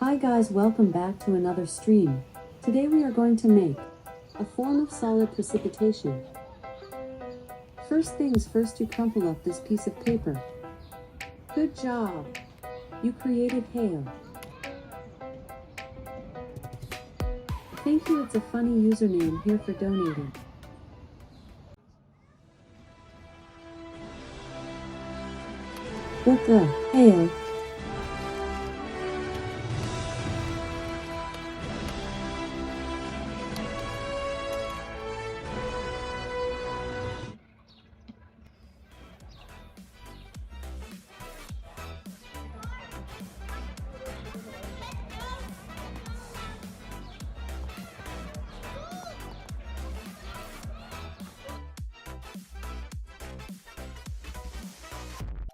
Hi guys, welcome back to another stream. Today we are going to make a form of solid precipitation. First things first, you crumple up this piece of paper. Good job! You created hail. Thank you, it's a funny username here for donating. What the hail?